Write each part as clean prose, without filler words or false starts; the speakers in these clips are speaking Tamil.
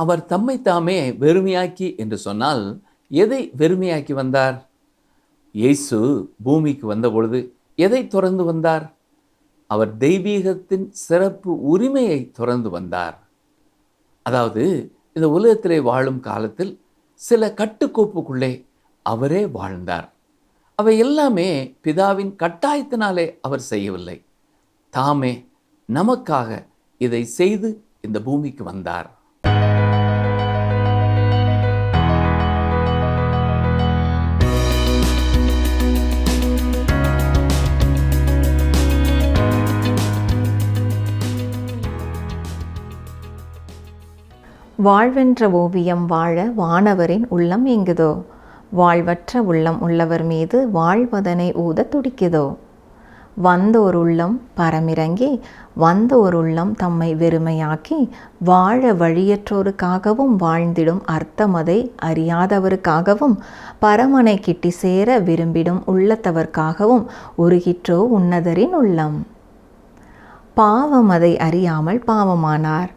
அவர் தம்மை தாமே வெறுமையாக்கி என்று சொன்னால் எதை வெறுமையாக்கி வந்தார்? இயேசு பூமிக்கு வந்தபொழுது எதை துறந்து வந்தார்? அவர் தெய்வீகத்தின் சிறப்பு உரிமையை துறந்து வந்தார். அதாவது இந்த உலகத்திலே வாழும் காலத்தில் சில கட்டுக்கோப்புக்குள்ளே அவரே வாழ்ந்தார். அவை எல்லாமே பிதாவின் கட்டாயத்தினாலே அவர் செய்யவில்லை. தாமே நமக்காக இதை செய்து இந்த பூமிக்கு வந்தார். வாழ்வென்ற ஓவியம் வாழ வானவரின் உள்ளம் எங்குதோ, வாழ்வற்ற உள்ளம் உள்ளவர் மீது வாழ்வதனை ஊத துடிக்குதோ. வந்தோர் உள்ளம் பரமிறங்கி வந்தோர் உள்ளம் தம்மை வெறுமையாக்கி வாழ வழியற்றோருக்காகவும் வாழ்ந்திடும் அர்த்தமதை அறியாதவருக்காகவும் பரமனை கிட்டி சேர விரும்பிடும் உள்ளத்தவர்க்காகவும் உருகிற்றோ உன்னதரின் உள்ளம். பாவமதை அறியாமல் பாவமானார்,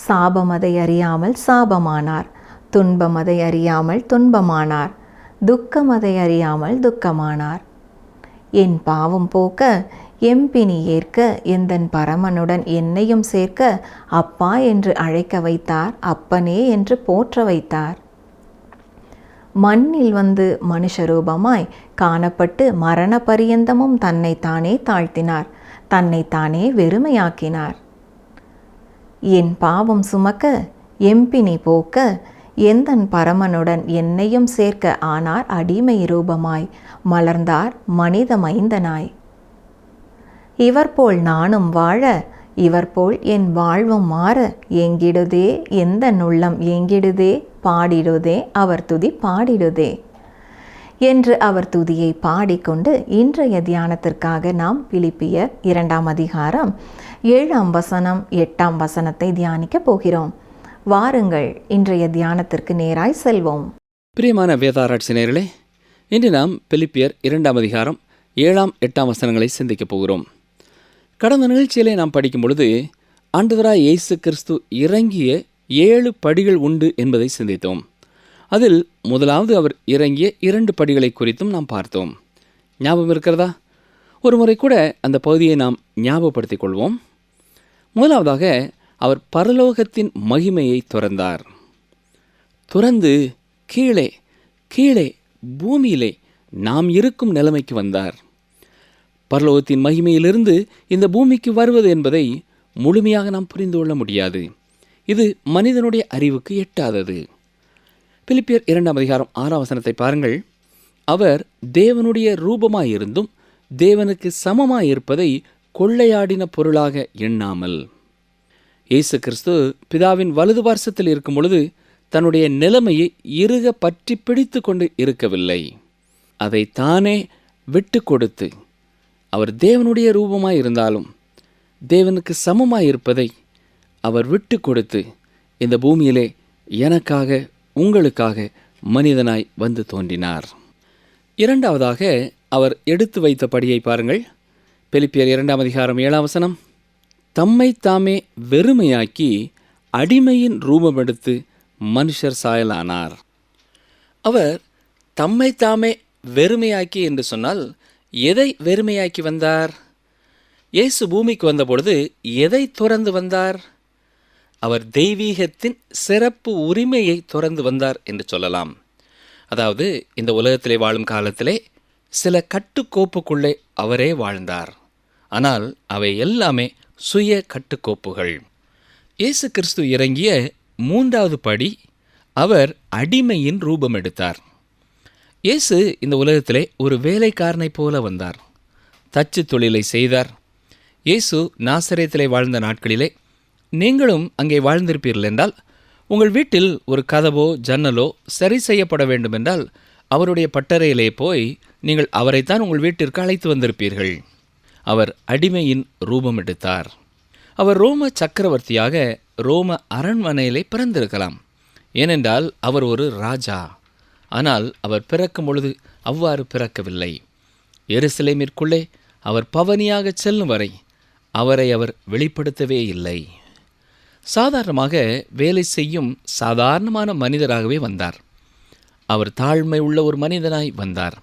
சாபமதை அறியாமல் சாபமானார், துன்பமதை அறியாமல் துன்பமானார், துக்கமதை அறியாமல் துக்கமானார். என் பாவம் போக்க எம்பினி ஏற்க எந்தன் பரமனுடன் என்னையும் சேர்க்க அப்பா என்று அழைக்க வைத்தார், அப்பனே என்று போற்ற வைத்தார். மண்ணில் வந்து மனுஷரூபமாய் காணப்பட்டு மரண பரியந்தமும் தன்னைத்தானே தாழ்த்தினார், தன்னைத்தானே வெறுமையாக்கினார். என் பாவம் சுமக்க எம்பினி போக்க எந்தன் பரமனுடன் என்னையும் சேர்க்க ஆனார் அடிமை ரூபமாய் மலர்ந்தார் மனித மைந்தனாய். இவர்போல் நானும் வாழ இவர்போல் என் வாழ்வும் மாற ஏங்கிடுதே எந்தன் உள்ளம் ஏங்கிடுதே பாடிடுதே அவர் துதி பாடிடுதே என்று அவர் துதியை பாடிக்கொண்டு இன்றைய தியானத்திற்காக நாம் பிலிப்பியர் 2 அதிகாரம் 7 வசனம் 8 வசனத்தை தியானிக்க போகிறோம். வாருங்கள் இன்றைய தியானத்திற்கு நேராய் செல்வோம். பிரியமான வேதாராய்ச்சி நேயர்களே, இன்று நாம் பிலிப்பியர் 2 அதிகாரம் 7 8 வசனங்களை சிந்திக்கப் போகிறோம். கடந்த நிகழ்ச்சியிலே நாம் படிக்கும் பொழுது ஆண்டவராய் இயேசு கிறிஸ்து இறங்கிய 7 படிகள் உண்டு என்பதை சிந்தித்தோம். அதில் முதலாவது அவர் இறங்கிய 2 படிகளை குறித்தும் நாம் பார்த்தோம். ஞாபகம் இருக்கிறதா? ஒரு முறை கூட அந்த பகுதியை நாம் ஞாபகப்படுத்திக் கொள்வோம். முதலாவதாக அவர் பரலோகத்தின் மகிமையை துறந்தார். துறந்து கீழே கீழே பூமியிலே நாம் இருக்கும் நிலைமைக்கு வந்தார். பரலோகத்தின் மகிமையிலிருந்து இந்த பூமிக்கு வருவது என்பதை முழுமையாக நாம் புரிந்து கொள்ள முடியாது. இது மனிதனுடைய அறிவுக்கு எட்டாதது. பிலிப்பியர் 2 அதிகாரம் 6 வசனத்தை பாருங்கள். அவர் தேவனுடைய ரூபமாயிருந்தும் தேவனுக்கு சமமாயிருப்பதை கொள்ளையாடின பொருளாக எண்ணாமல். இயேசு கிறிஸ்து பிதாவின் வலது பார்சத்தில் இருக்கும் பொழுது தன்னுடைய நிலைமையை இறுக பற்றி பிடித்து கொண்டு இருக்கவில்லை. அதை தானே விட்டு கொடுத்து, அவர் தேவனுடைய ரூபமாய் இருந்தாலும் தேவனுக்கு சமமாயிருப்பதை அவர் விட்டு கொடுத்து இந்த பூமியிலே எனக்காக உங்களுக்காக மனிதனாய் வந்து தோன்றினார். இரண்டாவதாக அவர் எடுத்து வைத்த படியை பாருங்கள். பிலிப்பியர் 2 அதிகாரம் 7 வசனம். தம்மை தாமே வெறுமையாக்கி அடிமையின் ரூபமெடுத்து மனுஷர் சாயலானார். அவர் தம்மை தாமே வெறுமையாக்கி என்று சொன்னால் எதை வெறுமையாக்கி வந்தார்? இயேசு பூமிக்கு வந்தபொழுது எதை துறந்து வந்தார்? அவர் தெய்வீகத்தின் சிறப்பு உரிமையை துறந்து வந்தார் என்று சொல்லலாம். அதாவது இந்த உலகத்திலே வாழும் காலத்திலே சில கட்டுக்கோப்புக்குள்ளே அவரே வாழ்ந்தார். ஆனால் அவை எல்லாமே சுய கட்டுக்கோப்புகள். இயேசு கிறிஸ்து இறங்கிய 3வது படி, அவர் அடிமையின் ரூபம் எடுத்தார். இயேசு இந்த உலகத்திலே ஒரு வேலைக்காரனை போல வந்தார். தச்சு தொழிலை செய்தார். இயேசு நாசரேத்திலே வாழ்ந்த நாட்களிலே நீங்களும் அங்கே வாழ்ந்திருப்பீர்கள் என்றால், உங்கள் வீட்டில் ஒரு கதவோ ஜன்னலோ சரி செய்யப்பட வேண்டுமென்றால் அவருடைய பட்டறையிலே போய் நீங்கள் அவரைத்தான் உங்கள் வீட்டிற்கு அழைத்து வந்திருப்பீர்கள். அவர் அடிமையின் ரூபம் எடுத்தார். அவர் ரோம சக்கரவர்த்தியாக ரோம அரண்மனையிலே பிறந்திருக்கலாம். ஏனென்றால் அவர் ஒரு ராஜா. ஆனால் அவர் பிறக்கும் பொழுது அவ்வாறு பிறக்கவில்லை. எருசலேமிற்குள்ளே அவர் பவனியாக செல்லும் வரை அவரை அவர் வெளிப்படுத்தவே இல்லை. சாதாரணமாக வேலை செய்யும் சாதாரணமான மனிதராகவே வந்தார். அவர் தாழ்மை உள்ள ஒரு மனிதனாய் வந்தார்.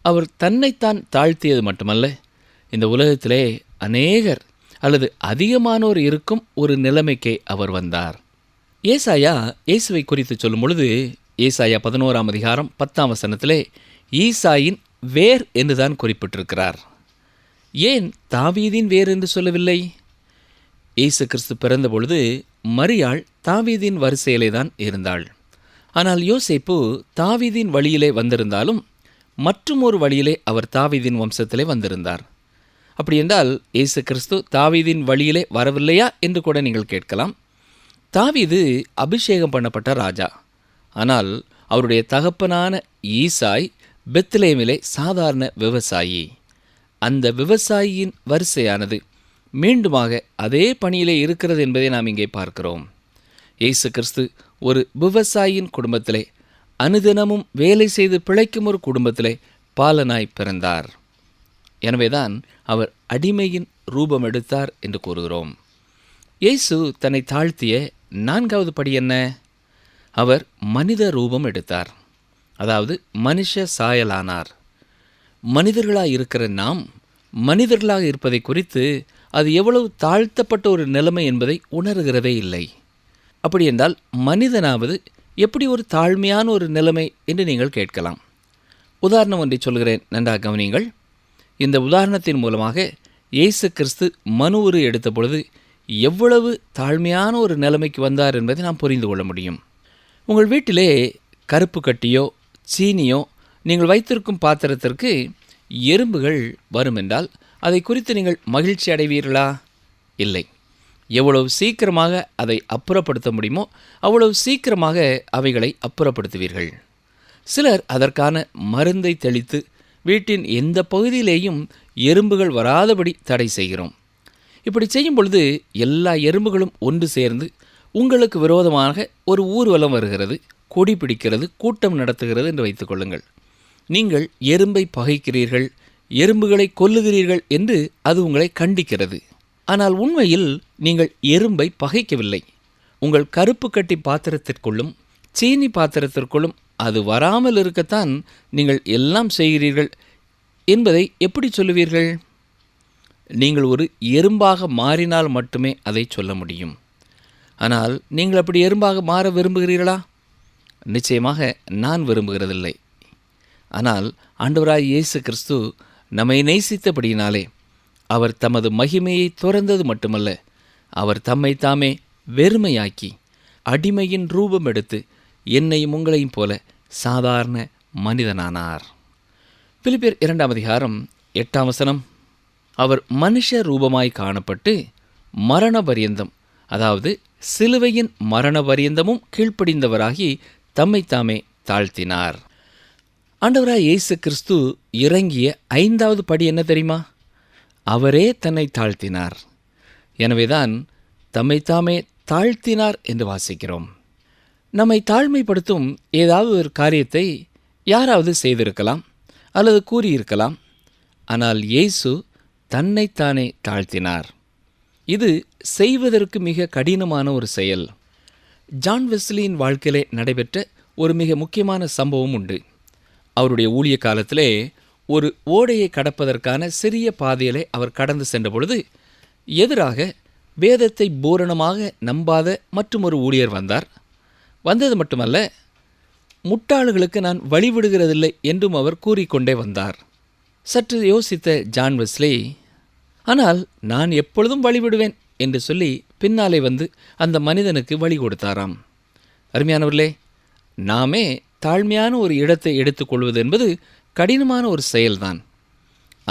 அவர் தன்னைத்தான் தாழ்த்தியது மட்டுமல்ல, இந்த உலகத்திலே அநேகர் அல்லது அதிகமானோர் இருக்கும் ஒரு நிலைமைக்கே அவர் வந்தார். ஏசாயா இயேசுவை குறித்து சொல்லும் பொழுது, ஏசாயா 11ஆம் அதிகாரம் 10ஆம் வசனத்திலே ஈசாயின் வேர் என்றுதான் குறிப்பிட்டிருக்கிறார். ஏன் தாவீதின் வேர் என்று சொல்லவில்லை? இயேசு கிறிஸ்து பிறந்த பொழுது மரியாள் தாவீதின் வரிசையிலே தான் இருந்தாள். ஆனால் யோசேப்பு தாவீதின் வழியிலே வந்திருந்தாலும் மற்றும் ஒரு வழியிலே அவர் தாவீதின் வம்சத்திலே வந்திருந்தார். அப்படி என்றால் இயேசு கிறிஸ்து தாவீதின் வழியிலே வரவில்லையா என்று கூட நீங்கள் கேட்கலாம். தாவீது அபிஷேகம் பண்ணப்பட்ட ராஜா. ஆனால் அவருடைய தகப்பனான ஈசாய் பெத்லேமிலே சாதாரண விவசாயி. அந்த விவசாயியின் வரிசையானது மீண்டுமாக அதே பணியிலே இருக்கிறது என்பதை நாம் இங்கே பார்க்கிறோம். இயேசு கிறிஸ்து ஒரு விவசாயியின் குடும்பத்திலே, அனுதினமும் வேலை செய்து பிழைக்கும் ஒரு குடும்பத்திலே பாலனாய் பிறந்தார். எனவேதான் அவர் அடிமையின் ரூபம் எடுத்தார் என்று கூறுகிறோம். இயேசு தன்னை தாழ்த்திய 4வது படி என்ன? அவர் மனித ரூபம் எடுத்தார். அதாவது மனுஷ சாயலானார். மனிதர்களாக இருக்கிற நாம் மனிதர்களாக இருப்பதை குறித்து அது எவ்வளவு தாழ்த்தப்பட்ட ஒரு நிலைமை என்பதை உணர்கிறதே இல்லை. அப்படி என்றால் மனிதனாவது எப்படி ஒரு தாழ்மையான ஒரு நிலைமை என்று நீங்கள் கேட்கலாம். உதாரணம் ஒன்றை சொல்கிறேன், நன்றாக கவனியுங்கள். இந்த உதாரணத்தின் மூலமாக இயேசு கிறிஸ்து மனு உரு எடுத்த பொழுது எவ்வளவு தாழ்மையான ஒரு நிலைமைக்கு வந்தார் என்பதை நாம் புரிந்து கொள்ள முடியும். உங்கள் வீட்டிலே கருப்பு கட்டியோ சீனியோ நீங்கள் வைத்திருக்கும் பாத்திரத்திற்கு எறும்புகள் வரும் என்றால் அதை குறித்து நீங்கள் மகிழ்ச்சி அடைவீர்களா? இல்லை. எவ்வளவு சீக்கிரமாக அதை அப்புறப்படுத்த முடியுமோ அவ்வளவு சீக்கிரமாக அவைகளை அப்புறப்படுத்துவீர்கள். சிலர் அதற்கான மருந்தை தெளித்து வீட்டின் எந்த பகுதியிலேயும் எறும்புகள் வராதபடி தடை செய்கிறோம். இப்படி செய்யும் பொழுது எல்லா எறும்புகளும் ஒன்று சேர்ந்து உங்களுக்கு விரோதமாக ஒரு ஊர்வலம் வருகிறது, கொடி பிடிக்கிறது, கூட்டம் நடத்துகிறது என்று வைத்துக்கொள்ளுங்கள். நீங்கள் எறும்பை பகைக்கிறீர்கள், எறும்புகளை கொல்லுகிறீர்கள் என்று அது உங்களை கண்டிக்கிறது. ஆனால் உண்மையில் நீங்கள் எறும்பை பகைக்கவில்லை. உங்கள் கருப்பு கட்டி பாத்திரத்திற்குள்ளும் சீனி பாத்திரத்திற்குள்ளும் அது வராமல் இருக்கத்தான் நீங்கள் எல்லாம் செய்கிறீர்கள் என்பதை எப்படி சொல்லுவீர்கள்? நீங்கள் ஒரு எறும்பாக மாறினால் மட்டுமே அதை சொல்ல முடியும். ஆனால் நீங்கள் அப்படி எறும்பாக மாற விரும்புகிறீர்களா? நிச்சயமாக நான் விரும்புகிறதில்லை. ஆனால் ஆண்டவராய் இயேசு கிறிஸ்து நம்மை நேசித்தபடியினாலே அவர் தமது மகிமையை துறந்தது மட்டுமல்ல, அவர் தம்மை தாமே வெறுமையாக்கி அடிமையின் ரூபம் எடுத்து என்னையும் உங்களையும் போல சாதாரண மனிதனானார். பிலிப்பியர் 2ஆம் அதிகாரம் 8ஆம் வசனம், அவர் மனுஷ ரூபமாய் காணப்பட்டு மரண பரியந்தம், அதாவது சிலுவையின் மரண பரியந்தமும் கீழ்ப்படிந்தவராகி தம்மைத்தாமே தாழ்த்தினார். ஆண்டவராய் இயேசு கிறிஸ்து இறங்கிய 5வது படி என்ன தெரியுமா? அவரே தன்னை தாழ்த்தினார். எனவேதான் தம்மைத்தாமே தாழ்த்தினார் என்று வாசிக்கிறோம். நம்மை தாழ்மைப்படுத்தும் ஏதாவது ஒரு காரியத்தை யாராவது செய்திருக்கலாம் அல்லது கூறியிருக்கலாம். ஆனால் இயேசு தன்னைத்தானே தாழ்த்தினார். இது செய்வதற்கு மிக கடினமான ஒரு செயல். ஜான் வெஸ்லியின் வாழ்க்கையிலே நடைபெற்ற ஒரு மிக முக்கியமான சம்பவம் உண்டு. அவருடைய ஊழிய காலத்திலே ஒரு ஓடையை கடப்பதற்கான சிறிய பாதையிலே அவர் கடந்து சென்ற பொழுது எதிராக வேதத்தை பூரணமாக நம்பாத மற்றும் ஒரு ஊழியர் வந்தார். வந்தது மட்டுமல்ல, முட்டாள்களுக்கு நான் வழிவிடுகிறதில்லை என்றும் அவர் கூறிக்கொண்டே வந்தார். சற்று யோசித்த ஜான் வெஸ்லி, ஆனால் நான் எப்பொழுதும் வழிவிடுவேன் என்று சொல்லி பின்னாலே வந்து அந்த மனிதனுக்கு வழி கொடுத்தாராம். அருமையானவர்களே, நாமே தாழ்மையான ஒரு இடத்தை எடுத்துக்கொள்வது என்பது கடினமான ஒரு செயல்தான்.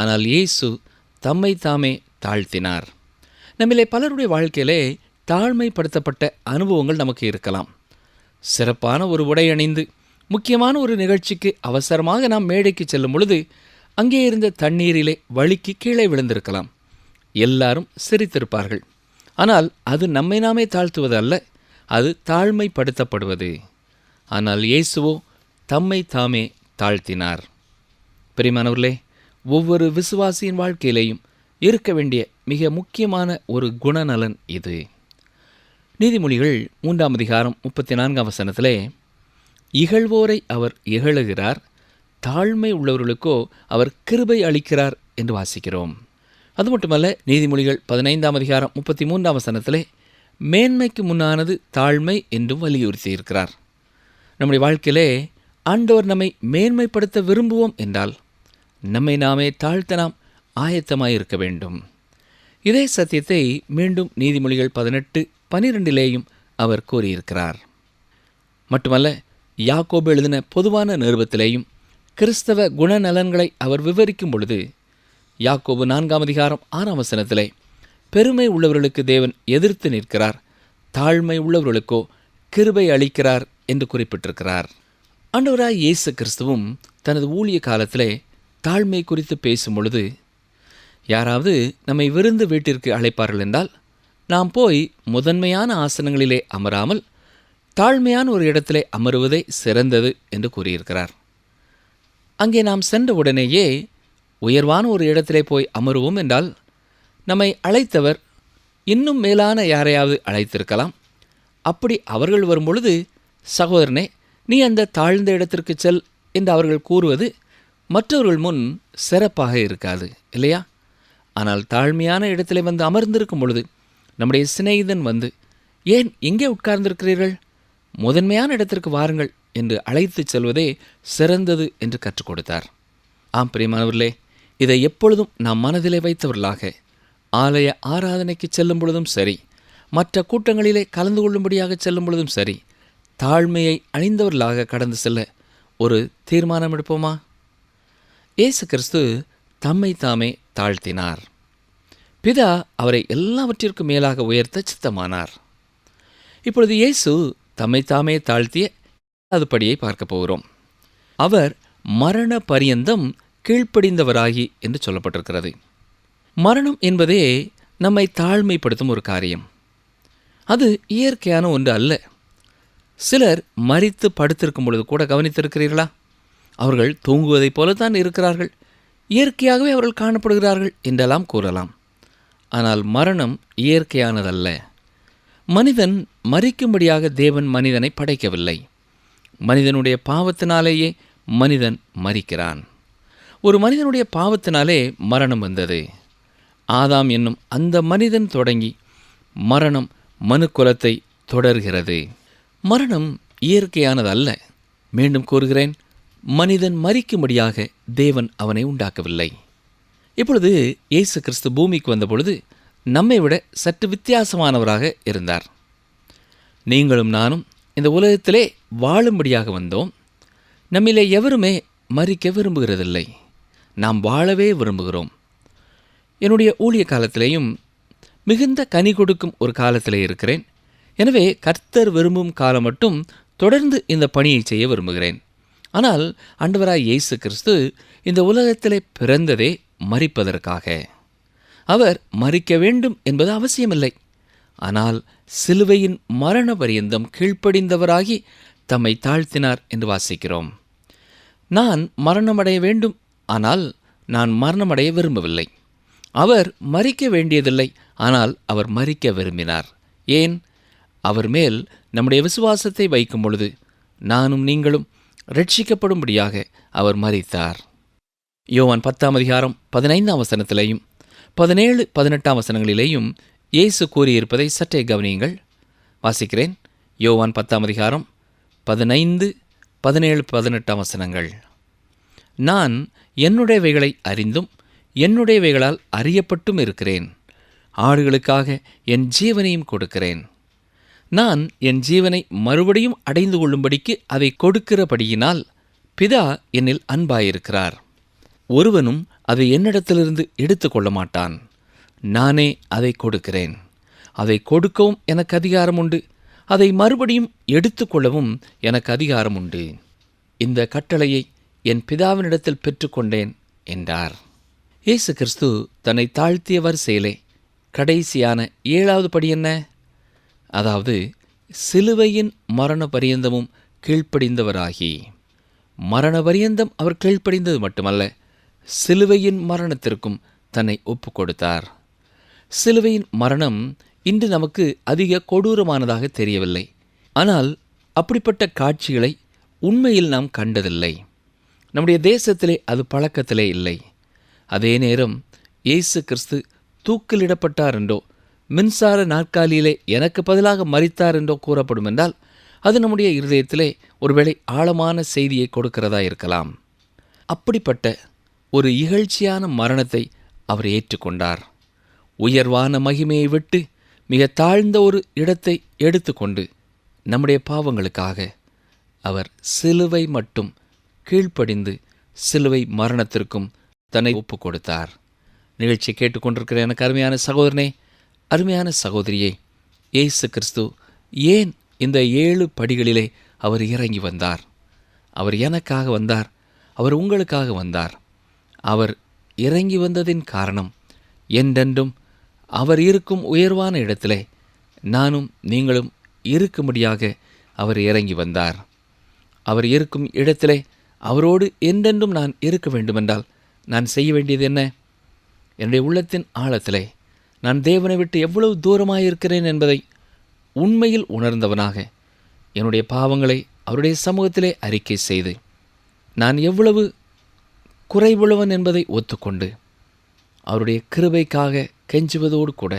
ஆனால் இயேசு தம்மை தாமே தாழ்த்தினார். நம்மிலே பலருடைய வாழ்க்கையிலே தாழ்மைப்படுத்தப்பட்ட அனுபவங்கள் நமக்கு இருக்கலாம். சிறப்பான ஒரு உடை அணிந்து முக்கியமான ஒரு நிகழ்ச்சிக்கு அவசரமாக நாம் மேடைக்கு செல்லும் பொழுது அங்கே இருந்த தண்ணீரிலே வழுக்கி கீழே விழுந்திருக்கலாம். எல்லாரும் சிரித்திருப்பார்கள். ஆனால் அது நம்மை நாமே தாழ்த்துவது அல்ல, அது தாழ்மைப்படுத்தப்படுவது. ஆனால் இயேசுவோ தம்மை தாமே தாழ்த்தினார். பிரியமானவர்களே, ஒவ்வொரு விசுவாசியின் வாழ்க்கையிலேயும் இருக்க வேண்டிய மிக முக்கியமான ஒரு குணநலன் இது. நீதிமொழிகள் 3ஆம் அதிகாரம் 34ஆம் வசனத்திலே, இகழ்வோரை அவர் இகழுகிறார், தாழ்மை உள்ளவர்களுக்கோ அவர் கிருபை அளிக்கிறார் என்று வாசிக்கிறோம். அது மட்டுமல்ல, நீதிமொழிகள் 15ஆம் அதிகாரம் 33ஆம் வசனத்திலே மேன்மைக்கு முன்னானது தாழ்மை என்றும் வலியுறுத்தியிருக்கிறார். நம்முடைய வாழ்க்கையிலே ஆண்டவர் நம்மை மேன்மைப்படுத்த விரும்புவோம் என்றால் நம்மை நாமே தாழ்த்த நாம் ஆயத்தமாயிருக்க வேண்டும். இதே சத்தியத்தை மீண்டும் நீதிமொழிகள் 18:12 அவர் கூறியிருக்கிறார். மட்டுமல்ல, யாக்கோபு எழுதின பொதுவான நிருபத்திலேயும் கிறிஸ்தவ குணநலன்களை அவர் விவரிக்கும் பொழுது யாக்கோபு 4ஆம் அதிகாரம் 6ஆம் வசனத்திலே, பெருமை உள்ளவர்களுக்கு தேவன் எதிர்த்து நிற்கிறார், தாழ்மை உள்ளவர்களுக்கோ கிருபை அளிக்கிறார் என்று குறிப்பிட்டிருக்கிறார். ஆண்டவராய் இயேசு கிறிஸ்துவும் தனது ஊழிய காலத்திலே தாழ்மை குறித்து பேசும் பொழுது, யாராவது நம்மை விருந்து வீட்டிற்கு அழைப்பார்கள் என்றால் நாம் போய் முதன்மையான ஆசனங்களிலே அமராமல் தாழ்மையான ஒரு இடத்திலே அமருவதே சிறந்தது என்று கூறியிருக்கிறார். அங்கே நாம் சென்ற உடனேயே உயர்வான ஒரு இடத்திலே போய் அமருவோம் என்றால் நம்மை அழைத்தவர் இன்னும் மேலான யாரையாவது அழைத்திருக்கலாம். அப்படி அவர்கள் வரும்பொழுது, சகோதரனே, நீ அந்த தாழ்ந்த இடத்திற்கு செல் என்று அவர்கள் கூறுவது மற்றவர்கள் முன் சிறப்பாக இருக்காது, இல்லையா? ஆனால் தாழ்மையான இடத்திலே வந்து அமர்ந்திருக்கும் பொழுது நம்முடைய சிநேகிதன் வந்து, ஏன் இங்கே உட்கார்ந்திருக்கிறீர்கள், முதன்மையான இடத்திற்கு வாருங்கள் என்று அழைத்துச் செல்வதே சிறந்தது என்று கற்றுக் கொடுத்தார். ஆம் பிரியமானவர்களே, இதை எப்பொழுதும் நாம் மனதிலே வைத்தவர்களாக ஆலய ஆராதனைக்கு செல்லும் பொழுதும் சரி, மற்ற கூட்டங்களிலே கலந்து கொள்ளும்படியாக செல்லும் பொழுதும் சரி, தாழ்மையை அணிந்தவர்களாக கடந்து செல்ல ஒரு தீர்மானம் எடுப்போமா? இயேசு கிறிஸ்து தம்மை தாமே தாழ்த்தினார். பிதா அவரை எல்லாவற்றிற்கும் மேலாக உயர்த்த சித்தமானார். இப்பொழுது இயேசு தம்மை தாமே தாழ்த்திய அதுபடியை பார்க்க போகிறோம். அவர் மரண பரியந்தம் கீழ்ப்படிந்தவராகி என்று சொல்லப்பட்டிருக்கிறது. மரணம் என்பதே நம்மை தாழ்மைப்படுத்தும் ஒரு காரியம். அது இயற்கையான ஒன்று அல்ல. சிலர் மரித்து படுத்திருக்கும் பொழுது கூட கவனித்திருக்கிறீர்களா? அவர்கள் தூங்குவதைப் போலத்தான் இருக்கிறார்கள், இயற்கையாகவே அவர்கள் காணப்படுகிறார்கள் என்றெல்லாம் கூறலாம். ஆனால் மரணம் இயற்கையானதல்ல. மனிதன் மரிக்கும்படியாக தேவன் மனிதனை படைக்கவில்லை. மனிதனுடைய பாவத்தினாலேயே மனிதன் மரிக்கிறான். ஒரு மனிதனுடைய பாவத்தினாலே மரணம் வந்தது. ஆதாம் என்னும் அந்த மனிதன் தொடங்கி மரணம் மனுக்குலத்தை தொடர்கிறது. மரணம் இயற்கையானதல்ல. மீண்டும் கூறுகிறேன், மனிதன் மரிக்கும்படியாக தேவன் அவனை உண்டாக்கவில்லை. இப்பொழுது இயேசு கிறிஸ்து பூமிக்கு வந்தபொழுது நம்மை விட சற்று வித்தியாசமானவராக இருந்தார். நீங்களும் நானும் இந்த உலகத்திலே வாழும்படியாக வந்தோம். நம்மிலே எவருமே மரிக்க விரும்புகிறதில்லை. நாம் வாழவே விரும்புகிறோம். என்னுடைய ஊழிய காலத்திலேயும் மிகுந்த கனி கொடுக்கும் ஒரு காலத்திலே இருக்கிறேன். எனவே கர்த்தர் விரும்பும் காலம் மட்டும் தொடர்ந்து இந்த பணியை செய்ய விரும்புகிறேன். ஆனால் ஆண்டவராய் இயேசு கிறிஸ்து இந்த உலகத்திலே பிறந்ததே மரிப்பதற்காக. அவர் மரிக்க வேண்டும் என்பது அவசியமில்லை. ஆனால் சிலுவையின் மரண பரியந்தம் கீழ்ப்படிந்தவராகி தம்மை தாழ்த்தினார் என்று வாசிக்கிறோம். நான் மரணமடைய வேண்டும், ஆனால் நான் மரணமடைய விரும்பவில்லை. அவர் மரிக்க வேண்டியதில்லை, ஆனால் அவர் மரிக்க விரும்பினார். ஏன்? அவர் மேல் நம்முடைய விசுவாசத்தை வைக்கும் பொழுது நானும் நீங்களும் ரட்சிக்கப்படும்படியாக அவர் மரித்தார். யோவான் 10ஆம் அதிகாரம் 15ஆம் வசனத்திலேயும் 17, 18ஆம் வசனங்களிலேயும் இயேசு கூறியிருப்பதை சற்றே கவனியுங்கள். வாசிக்கிறேன். யோவான் 10ஆம் அதிகாரம் 15, 17, 18ஆம் வசனங்கள். நான் என்னுடையவைகளை அறிந்தும் என்னுடையவைகளால் அறியப்பட்டும் இருக்கிறேன். ஆடுகளுக்காக என் ஜீவனையும் கொடுக்கிறேன். நான் என் ஜீவனை மறுபடியும் அடைந்து கொள்ளும்படிக்கு அதை கொடுக்கிறபடியினால் பிதா என்னில் அன்பாயிருக்கிறார். ஒருவனும் அதை என்னிடத்திலிருந்து எடுத்து கொள்ள மாட்டான். நானே அதை கொடுக்கிறேன். அதை கொடுக்கவும் எனக்கு அதிகாரம் உண்டு. அதை மறுபடியும் எடுத்துக்கொள்ளவும் எனக்கு அதிகாரம் உண்டு. இந்த கட்டளையை என் பிதாவினிடத்தில் பெற்றுக்கொண்டேன் என்றார். இயேசு கிறிஸ்து தன்னை தாழ்த்திய வரிசையிலே கடைசியான 7வது படி என்ன? அதாவது சிலுவையின் மரண பரியந்தமும் கீழ்ப்படிந்தவராகி. மரண பரியந்தம் அவர் கீழ்ப்படிந்தது மட்டுமல்ல, சிலுவையின் மரணத்திற்கும் தன்னை ஒப்பு கொடுத்தார். சிலுவையின் மரணம் இன்று நமக்கு அதிக கொடூரமானதாக தெரியவில்லை. ஆனால் அப்படிப்பட்ட காட்சிகளை உண்மையில் நாம் கண்டதில்லை. நம்முடைய தேசத்திலே அது பழக்கத்திலே இல்லை. அதே நேரம் இயேசு கிறிஸ்து தூக்கிலிடப்பட்டார் என்றோ, மின்சார நாற்காலியிலே எனக்கு பதிலாக மரித்தார் என்றோ கூறப்படும் என்றால், அது நம்முடைய இருதயத்திலே ஒருவேளை ஆழமான செய்தியை கொடுக்கிறதா இருக்கலாம். அப்படிப்பட்ட ஒரு இகழ்ச்சியான மரணத்தை அவர் ஏற்றுக்கொண்டார். உயர்வான மகிமையை விட்டு மிக தாழ்ந்த ஒரு இடத்தை எடுத்துக்கொண்டு நம்முடைய பாவங்களுக்காக அவர் சிலுவை மட்டும் கீழ்ப்படிந்து சிலுவை மரணத்திற்கும் தன்னை ஒப்பு கொடுத்தார். நிகழ்ச்சியை கேட்டுக்கொண்டிருக்கிற எனக்கு அருமையான சகோதரனே, அருமையான சகோதரியே, இயேசு கிறிஸ்து ஏன் இந்த 7 படிகளிலே அவர் இறங்கி வந்தார்? அவர் எனக்காக வந்தார், அவர் உங்களுக்காக வந்தார். அவர் இறங்கி வந்ததின் காரணம் என்றென்றும் அவர் இருக்கும் உயர்வான இடத்திலே நானும் நீங்களும் இருக்கும்படியாக அவர் இறங்கி வந்தார். அவர் இருக்கும் இடத்திலே அவரோடு என்றென்றும் நான் இருக்க வேண்டுமென்றால் நான் செய்ய வேண்டியது என்ன? என்னுடைய உள்ளத்தின் ஆழத்திலே நான் தேவனை விட்டு எவ்வளவு தூரமாயிருக்கிறேன் என்பதை உண்மையில் உணர்ந்தவனாக என்னுடைய பாவங்களை அவருடைய சமூகத்திலே அறிக்கை செய்து நான் எவ்வளவு குறைவுள்ளவன் என்பதை ஒத்துக்கொண்டு அவருடைய கிருபைக்காக கெஞ்சுவதோடு கூட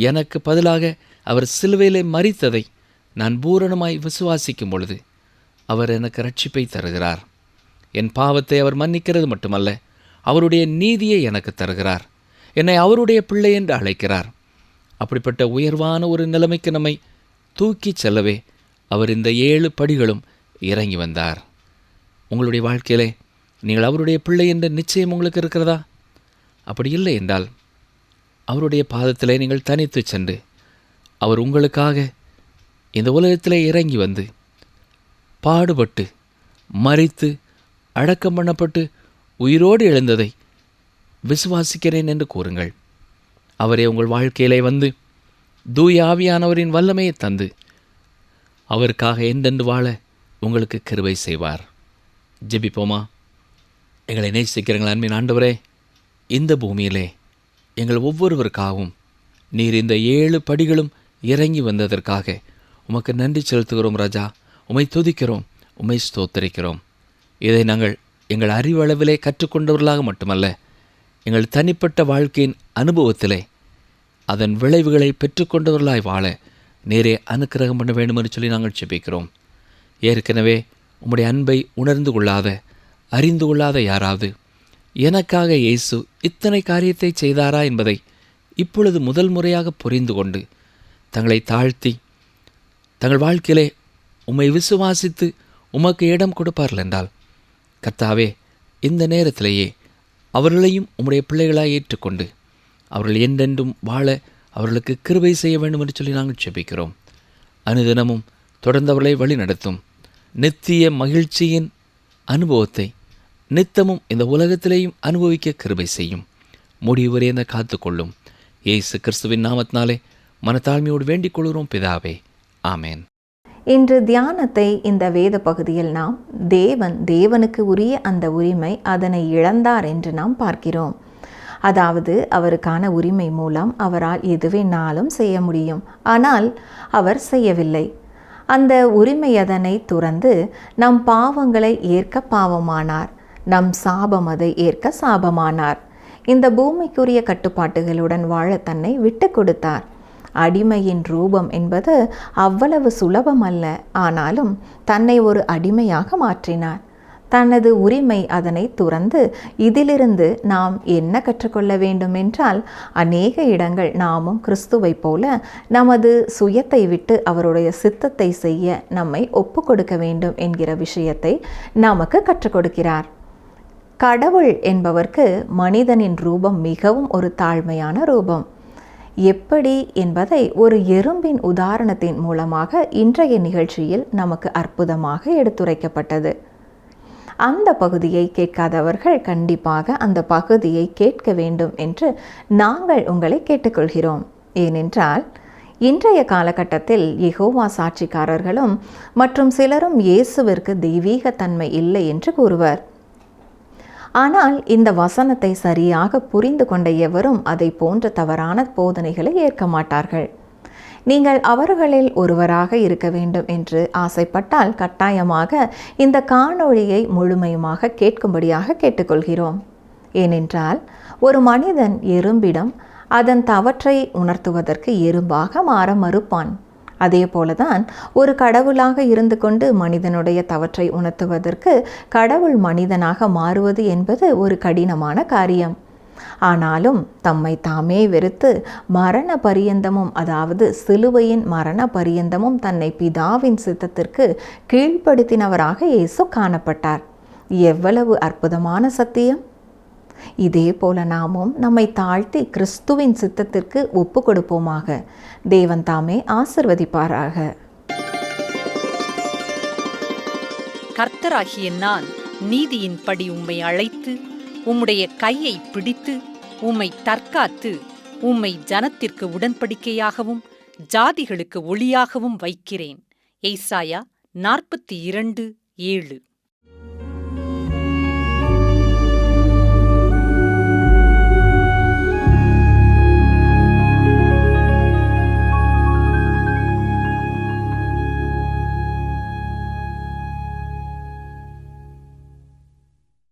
எனக்கு பதிலாக அவர் சிலுவையிலே மரித்ததை நான் பூரணமாய் விசுவாசிக்கும் பொழுது அவர் எனக்கு ரட்சிப்பை தருகிறார். என் பாவத்தை அவர் மன்னிக்கிறது மட்டுமல்ல, அவருடைய நீதியை எனக்கு தருகிறார். என்னை அவருடைய பிள்ளை என்று அழைக்கிறார். அப்படிப்பட்ட உயர்வான ஒரு நிலைமைக்கு நம்மை தூக்கி செல்லவே அவர் இந்த 7 படிகளும் இறங்கி வந்தார். உங்களுடைய வாழ்க்கையிலே நீங்கள் அவருடைய பிள்ளை என்ற நிச்சயம் உங்களுக்கு இருக்கிறதா? அப்படி இல்லை என்றால் அவருடைய பாதத்திலே நீங்கள் தனித்து சென்று அவர் உங்களுக்காக இந்த உலகத்திலே இறங்கி வந்து பாடுபட்டு மரித்து அடக்கம் பண்ணப்பட்டு உயிரோடு எழுந்ததை விசுவாசிக்கிறேன் என்று கூறுங்கள். அவரே உங்கள் வாழ்க்கையிலே வந்து தூய ஆவியானவரின் வல்லமையை தந்து அவருக்காக என்றென்று வாழ உங்களுக்கு கிருபை செய்வார். ஜெபிப்போமா. எங்களை நேசிக்கிறீங்கள் அன்பின் ஆண்டவரே, இந்த பூமியிலே எங்கள் ஒவ்வொருவருக்காகவும் நீர் இந்த 7 படிகளும் இறங்கி வந்ததற்காக உமக்கு நன்றி செலுத்துகிறோம் ராஜா. உம்மை துதிக்கிறோம், உம்மை ஸ்தோத்தரிக்கிறோம். இதை நாங்கள் எங்கள் அறிவளவிலே கற்றுக்கொண்டவர்களாக மட்டுமல்ல, எங்கள் தனிப்பட்ட வாழ்க்கையின் அனுபவத்திலே அதன் விளைவுகளை பெற்றுக்கொண்டவர்களாய் வாழ நேரே அனுக்கிரகம் பண்ண வேண்டும் என்று சொல்லி நாங்கள் ஜெபிக்கிறோம். ஏற்கனவே உம்முடைய அன்பை உணர்ந்து கொள்ளாத அறிந்து கொள்ளாத யாராவது எனக்காக இயேசு இத்தனை காரியத்தை செய்தாரா என்பதை இப்பொழுது முதல் முறையாக புரிந்து கொண்டு தங்களை தாழ்த்தி தங்கள் வாழ்க்கையிலே உம்மை விசுவாசித்து உமக்கு இடம் கொடுப்பார்கள் என்றால், கர்த்தாவே, இந்த நேரத்திலேயே அவர்களையும் உம்முடைய பிள்ளைகளாய் ஏற்றுக்கொண்டு அவர்கள் என்றென்றும் வாழ அவர்களுக்கு கிருபை செய்ய வேண்டும் என்று சொல்லி நாங்கள் ஜெபிக்கிறோம். அனுதினமும் தொடர்ந்து அவர்களை வழி நடத்தும். நித்திய மகிழ்ச்சியின் அனுபவத்தை நித்தமும் இந்த உலகத்திலேயும் அனுபவிக்க கிருபை செய்யும். முடிவுவரை என காத்துக்கொள்ளும். இயேசு கிறிஸ்துவின் நாமத்தினாலே மனத்தாழ்மையோடு வேண்டிக் கொள்கிறோம் பிதாவே, ஆமேன். இன்று தியானத்தை இந்த வேத பகுதியில் நாம் தேவனுக்கு உரிய அந்த உரிமை அதனை இழந்தார் என்று நாம் பார்க்கிறோம். அதாவது அவருக்கான உரிமை மூலம் அவரால் எதுவேனாலும் செய்ய முடியும். ஆனால் அவர் செய்யவில்லை. அந்த உரிமை அதனை துறந்து நம் பாவங்களை ஏற்க பாவமானார், நம் சாபம் அதை ஏற்க சாபமானார். இந்த பூமிக்குரிய கட்டுப்பாட்டுகளுடன் வாழ தன்னை விட்டு கொடுத்தார். அடிமையின் ரூபம் என்பது அவ்வளவு சுலபம் அல்ல. ஆனாலும் தன்னை ஒரு அடிமையாக மாற்றினார். தனது உரிமை அதனை துறந்து இதிலிருந்து நாம் என்ன கற்றுக்கொள்ள வேண்டும் என்றால், அநேக இடங்கள் நாமும் கிறிஸ்துவை போல நமது சுயத்தை விட்டு அவருடைய சித்தத்தை செய்ய நம்மை ஒப்பு கொடுக்க வேண்டும் என்கிற விஷயத்தை நமக்கு கற்றுக் கொடுக்கிறார். கடவுள் என்பவர்க்கு மனிதனின் ரூபம் மிகவும் ஒரு தாழ்மையான ரூபம். எப்படி என்பதை ஒரு எறும்பின் உதாரணத்தின் மூலமாக இன்றைய நிகழ்ச்சியில் நமக்கு அற்புதமாக எடுத்துரைக்கப்பட்டது. அந்த பகுதியை கேட்காதவர்கள் கண்டிப்பாக அந்த பகுதியை கேட்க வேண்டும் என்று நாங்கள் உங்களை கேட்டுக்கொள்கிறோம். ஏனென்றால் இன்றைய காலகட்டத்தில் யெகோவா சாட்சிக்காரர்களும் மற்றும் சிலரும் இயேசுவிற்கு தெய்வீக தன்மை இல்லை என்று கூறுவர். ஆனால் இந்த வசனத்தை சரியாக புரிந்து கொண்ட எவரும் அதை போன்ற தவறான போதனைகளை ஏற்க மாட்டார்கள். நீங்கள் அவர்களில் ஒருவராக இருக்க வேண்டும் என்று ஆசைப்பட்டால் கட்டாயமாக இந்த காணொளியை முழுமையுமாக கேட்கும்படியாக கேட்டுக்கொள்கிறோம். ஏனென்றால் ஒரு மனிதன் எறும்பிடம் அதன் தவற்றை உணர்த்துவதற்கு எறும்பாக மாற மறுப்பான். அதே போலதான் ஒரு கடவுளாக இருந்து கொண்டு மனிதனுடைய தவற்றை உணர்த்துவதற்கு கடவுள் மனிதனாக மாறுவது என்பது ஒரு கடினமான காரியம். ஆனாலும் தம்மை தாமே வெறுத்து மரண பரியந்தமும், அதாவது சிலுவையின் மரண பரியந்தமும் தன்னை பிதாவின் சித்தத்திற்கு கீழ்ப்படுத்தினவராக இயேசு காணப்பட்டார். எவ்வளவு அற்புதமான சத்தியம்! இதே போல நாமும் நம்மை தாழ்த்தி கிறிஸ்துவின் சித்தத்திற்கு ஒப்பு கொடுப்போமாக. தேவன் தாமே ஆசிர்வதிப்பாராக. கர்த்தராகிய நான் நீதியின்படி உம்மை அழைத்து உம்முடைய கையை பிடித்து உம்மை தற்காத்து உம்மை ஜனத்திற்கு உடன்படிக்கையாகவும் ஜாதிகளுக்கு ஒளியாகவும் வைக்கிறேன். ஏசாயா 42:7.